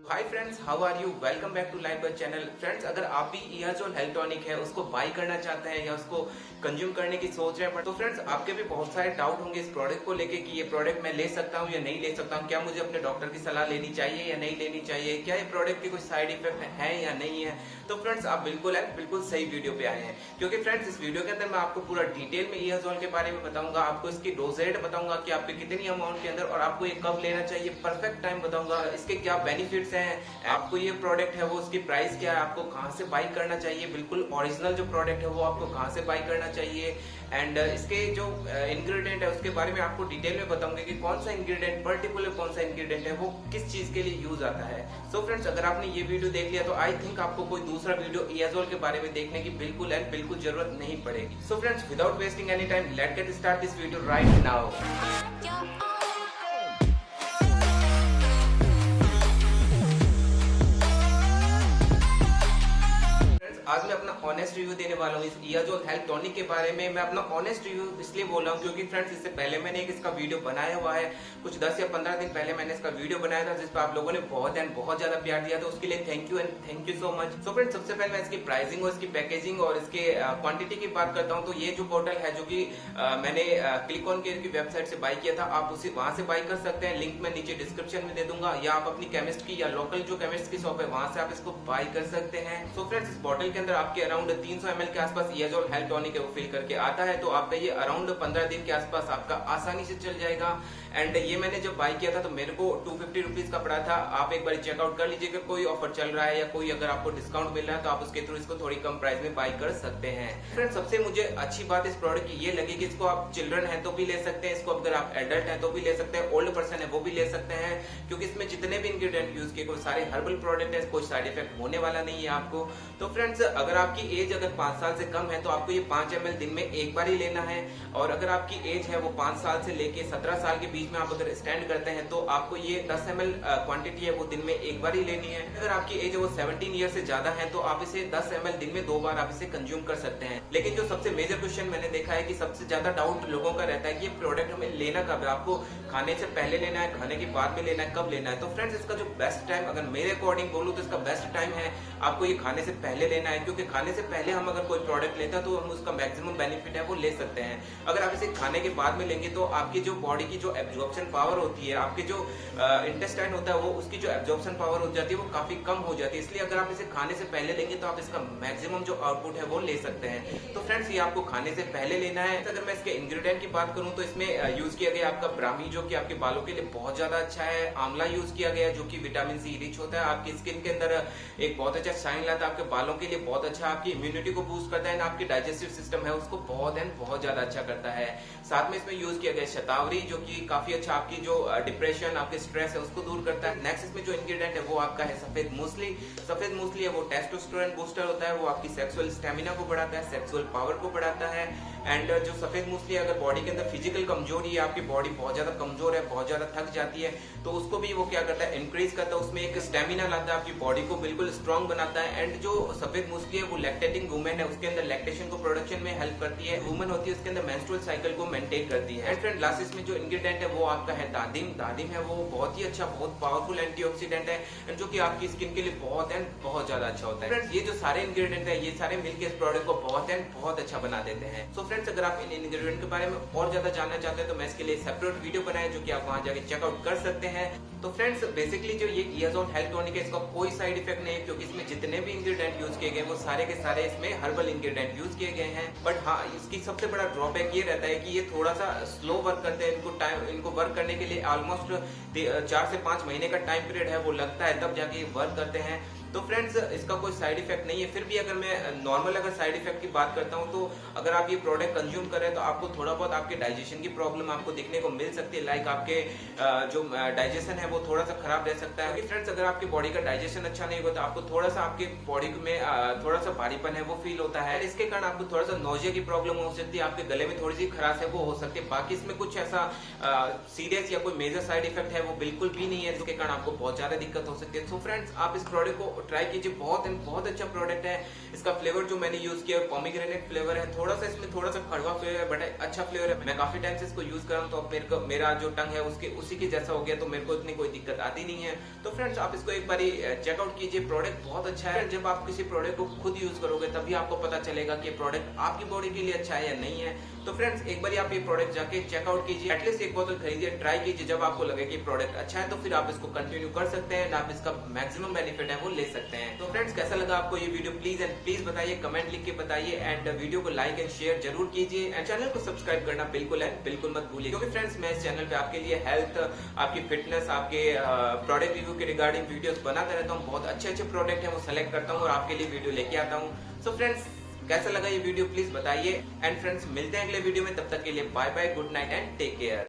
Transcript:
Hi friends, how are you? Welcome back to live buzz channel. Friends, अगर आप भी ईयरजोल health tonic है उसको बाई करना चाहते हैं या उसको कंज्यूम करने की सोच रहे हैं, तो फ्रेंड्स आपके भी बहुत सारे डाउट होंगे इस प्रोडक्ट को लेके कि ये प्रोडक्ट मैं ले सकता हूँ या नहीं ले सकता हूँ, क्या मुझे अपने डॉक्टर की सलाह लेनी चाहिए या नहीं लेनी चाहिए, क्या ये प्रोडक्ट के कुछ साइड इफेक्ट है या नहीं है। तो फ्रेंड्स आप बिल्कुल सही वीडियो पे आए हैं, क्योंकि फ्रेंड्स इस वीडियो के अंदर मैं आपको पूरा डिटेल में ईयरजोल के बारे में बताऊंगा, आपको इसकी डोजेज बताऊंगा कि आपके कितनी अमाउंट के अंदर और आपको ये कब लेना चाहिए, परफेक्ट टाइम बताऊंगा, इसके क्या बेनिफिट्स हैं, आपको ये प्रोडक्ट है वो उसकी प्राइस क्या है, आपको कहां से बाई करना चाहिए, बिल्कुल ओरिजिनल जो प्रोडक्ट है वो आपको कहां से बाई करना चाहिए, एंड इसके जो इंग्रेडिएंट है उसके बारे में आपको डिटेल में बताऊंगा कि कौन सा इंग्रेडिएंट, पर्टिकुलर कौन सा इंग्रेडिएंट है वो किस चीज के लिए यूज आता है। सो फ्रेंड्स, अगर आपने ये वीडियो देख लिया तो आई थिंक आपको कोई दूसरा वीडियो ईयरजोल के बारे में देखने की बिल्कुल जरूरत नहीं पड़ेगी। So friends, without wasting any time, let's get start this video right now. आज मैं अपना ऑनेस्ट रिव्यू देने वाला हूँ इस ईयरजोल हेल्थ टॉनिक के बारे में। मैं अपना ऑनेस्ट रिव्यू इसलिए बोल रहा हूँ क्योंकि फ्रेंड्स इससे पहले मैंने एक इसका वीडियो बनाया हुआ है, कुछ 10 या 15 दिन पहले मैंने इसका वीडियो बनाया था जिस पर आप लोगों ने बहुत ज्यादा प्यार दिया था, उसके लिए thank you and thank you so much. So friends, सबसे पहले मैं इसकी प्राइसिंग और इसकी पैकेजिंग और इसके क्वांटिटी की बात करता हूँ। तो ये जो बॉटल है जो कि मैंने क्लिक ऑन केयर की वेबसाइट से बाई किया था, आप उसी वहां से बाई कर सकते हैं, लिंक मैं नीचे डिस्क्रिप्शन में दे दूंगा, या आप अपनी केमिस्ट की या लोकल जो केमिस्ट की शॉप है वहां से आप इसको बाई कर सकते हैं। सो फ्रेंड्स, इस बॉटल के अंदर आपके अराउंड 300 ml के आसपास ईयरजोल हेल्थ टॉनिक है वो फिल करके आता है, तो आपका ये अराउंड 15 दिन के आसपास आपका आसानी से चल जाएगा। एंड ये मैंने जब बाई किया था तो मेरे को 250 रुपीज का पड़ा था। आप एक बार चेकआउट कर लीजिएगा, कोई ऑफर चल रहा है या कोई अगर आपको डिस्काउंट मिल रहा है तो आप उसके थ्रू इसको थोड़ी कम प्राइस में बाई कर सकते हैं। फ्रेंड्स, सबसे मुझे अच्छी बात इस प्रोडक्ट की ये लगी कि इसको आप चिल्ड्रन है तो भी ले सकते हैं, इसको अगर आप एडल्ट है तो भी ले सकते हैं, ओल्ड पर्सन है वो भी ले सकते हैं, क्योंकि इसमें जितने भी इंग्रेडिएंट यूज किए गए सारे हर्बल प्रोडक्ट है, कोई साइड इफेक्ट होने वाला नहीं है आपको। तो फ्रेंड्स, अगर आपकी एज अगर 5 साल से कम है तो आपको ये 5 ml दिन में एक बार ही लेना है, और अगर आपकी एज है वो 5 साल से लेके 17 साल के बीच में आप अगर स्टैंड करते हैं तो आपको ये 10 ml क्वांटिटी है वो दिन में एक बार ही लेनी है। अगर आपकी एज है वो 17 ईयर से ज्यादा है तो आप इसे 10 ml दिन में 2 बार आप इसे कंज्यूम कर सकते हैं। लेकिन जो सबसे मेजर क्वेश्चन मैंने देखा है कि सबसे ज्यादा डाउट लोगों का रहता है कि ये प्रोडक्ट हमें लेना कब है, आपको खाने से पहले लेना है, खाने के बाद में लेना है, कब लेना है। तो फ्रेंड्स, इसका जो बेस्ट टाइम अगर मेरे अकॉर्डिंग बोलूं तो इसका बेस्ट टाइम है आपको ये खाने से पहले लेना है, क्योंकि खाने से पहले हम अगर कोई प्रोडक्ट लेते हैं तो हम उसका मैक्सिमम बेनिफिट है वो ले सकते हैं। अगर आप इसे खाने के बाद में लेंगे तो आपकी जो बॉडी की जो एब्जॉर्प्शन पावर होती है, आपके जो इंटेस्टाइन होता है वो उसकी जो एब्जॉर्प्शन पावर हो जाती है वो काफी कम हो जाती है, इसलिए अगर आप इसे खाने से पहले लेंगे तो आप इसका मैक्सिमम जो आउटपुट है वो ले सकते हैं। तो फ्रेंड्स, ये आपको खाने से पहले लेना है। अगर मैं इसके इंग्रेडिएंट की बात करूं तो इसमें यूज किया गया आपका ब्राह्मी, जो कि आपके बालों के लिए बहुत ज्यादा अच्छा है। आंवला यूज किया गया जो कि विटामिन सी रिच होता है, आपकी स्किन के अंदर एक बहुत अच्छा शाइन लाता है, आपके बालों के लिए बहुत अच्छा, आपकी इम्यूनिटी को बूस्ट करता है, आपकी डाइजेस्टिव सिस्टम है उसको बहुत ज्यादा अच्छा करता है। साथ में इसमें यूज किया गया शतावरी, जो कि काफी अच्छा आपकी जो डिप्रेशन, आपके स्ट्रेस है उसको दूर करता है। नेक्स्ट इसमें जो इंग्रेडिएंट है वो आपका है सफेद मूसली। सफेद मूसली है वो टेस्टोस्टेरोन बूस्टर होता है, वो आपकी सेक्सुअल स्टेमिना को बढ़ाता है, सेक्सुअल पावर को बढ़ाता है। एंड जो सफेद मूसली अगर बॉडी के अंदर फिजिकल कमजोरी है, आपकी बॉडी बहुत ज्यादा कमजोर है, बहुत ज्यादा थक जाती है, तो उसको भी वो क्या करता है, इंक्रीज करता है, उसमें एक स्टेमिना लाता है, आपकी बॉडी को बिल्कुल स्ट्रॉन्ग बनाता है। एंड जो सफेद मूसली है वो लैक्टेटिंग वुमेन है उसके अंदर लैक्टेशन को प्रोडक्शन में हेल्प करती है, वुमेन होती है उसके अंदर मेंस्ट्रुअल साइकिल को मेंटेन करती है। एंड फ्रेंड, लास्ट इसमें जो इंग्रेडिएंट है वो आपका है दादिम। दादिम है वो बहुत ही अच्छा, बहुत पावरफुल एंटीऑक्सीडेंट है जो कि आपकी स्किन के लिए बहुत ज्यादा अच्छा होता है। फ्रेंड्स, ये जो सारे इंग्रेडिएंट है ये सारे मिलकर इस प्रोडक्ट को बहुत अच्छा बना देते हैं। सो फ्रेंड्स, अगर आप इन इंग्रेडिएंट के बारे में और ज्यादा जानना चाहते हैं तो मैं इसके लिए सेपरेट वीडियो बनाया जो कि आप वहां जाके चेकआउट कर सकते हैं। तो फ्रेंड्स, बेसिकली जो ये ईयरजोल हेल्थ टॉनिक है इसका कोई साइड इफेक्ट नहीं है, क्योंकि इसमें जितने भी इंग्रेडिएंट यूज किए गए वो सारे के सारे इसमें हर्बल इंग्रेडिएंट यूज किए गए हैं। बट हाँ, इसकी सबसे बड़ा ड्रॉबैक ये रहता है कि ये थोड़ा सा स्लो वर्क करते हैं, इनको वर्क करने के लिए ऑलमोस्ट 4 से 5 महीने का टाइम पीरियड है वो लगता है, तब जाके वर्क करते हैं। तो फ्रेंड्स, इसका कोई साइड इफेक्ट नहीं है। फिर भी अगर मैं नॉर्मल अगर साइड इफेक्ट की बात करता हूं तो अगर आप ये प्रोडक्ट कंज्यूम करें तो आपको थोड़ा बहुत आपके डाइजेशन की प्रॉब्लम आपको देखने को मिल सकती है, लाइक आपके जो डाइजेशन है वो थोड़ा सा खराब रह सकता है। क्योंकि फ्रेंड्स, अगर आपकी बॉडी का डाइजेशन अच्छा नहीं होगा तो आपको थोड़ा सा आपके बॉडी में थोड़ा सा भारीपन है वो फील होता है, इसके कारण आपको थोड़ा सा नोजिया की प्रॉब्लम हो सकती है, आपके गले में थोड़ी सी खराश है वो हो सकती है। बाकी इसमें कुछ ऐसा सीरियस या कोई मेजर साइड इफेक्ट है वो बिल्कुल भी नहीं है, जिसके कारण आपको बहुत ज्यादा दिक्कत हो सकती है। सो फ्रेंड्स, आप इस प्रोडक्ट को ट्राई कीजिए, बहुत अच्छा प्रोडक्ट है। इसका फ्लेवर जो मैंने यूज किया पोमीग्रेनेट फ्लेवर है, थोड़ा सा इसमें थोड़ा सा कड़वा फ्लेवर है, बट अच्छा फ्लेवर है। मैं काफी टाइम से इसको यूज कर रहा हूँ, तो मेरा जो टंग है उसी के जैसा हो गया, तो मेरे को इतनी कोई दिक्कत आती नहीं है। तो फ्रेंड्स आप इसको एक बार चेकआउट कीजिए, प्रोडक्ट बहुत अच्छा है। जब आप किसी प्रोडक्ट को खुद यूज करोगे तभी आपको पता चलेगा कि प्रोडक्ट आपकी बॉडी के लिए अच्छा है या नहीं है। तो फ्रेंड्स एक बार आप ये प्रोडक्ट जाके चेकआउट कीजिए, एटलीस्ट एक बोतल खरीदिए, ट्राई कीजिए। जब आपको लगे कि प्रोडक्ट अच्छा है तो फिर आप इसको कंटिन्यू कर सकते हैं, आप इसका मैक्सिमम बेनिफिट है वो ले सकते हैं। तो फ्रेंड्स कैसा लगा आपको ये वीडियो, प्लीज बताइए, कमेंट लिख के बताइए, एंड वीडियो को लाइक एंड शेयर जरूर कीजिए, एंड चैनल को सब्सक्राइब करना बिल्कुल मत भूलिए, क्योंकि फ्रेंड्स मैं इस चैनल पे आपके लिए हेल्थ, आपकी फिटनेस, आपके प्रोडक्ट रिव्यू के रिगार्डिंग वीडियोस बनाता रहता हूँ। बहुत अच्छे प्रोडक्ट है वो सेलेक्ट करता हूँ और आपके लिए वीडियो लेके आता हूँ। सो फ्रेंड्स कैसा लगा ये वीडियो प्लीज बताइए, एंड फ्रेंड्स मिलते हैं अगले वीडियो में, तब तक के लिए bye bye, good night and take care.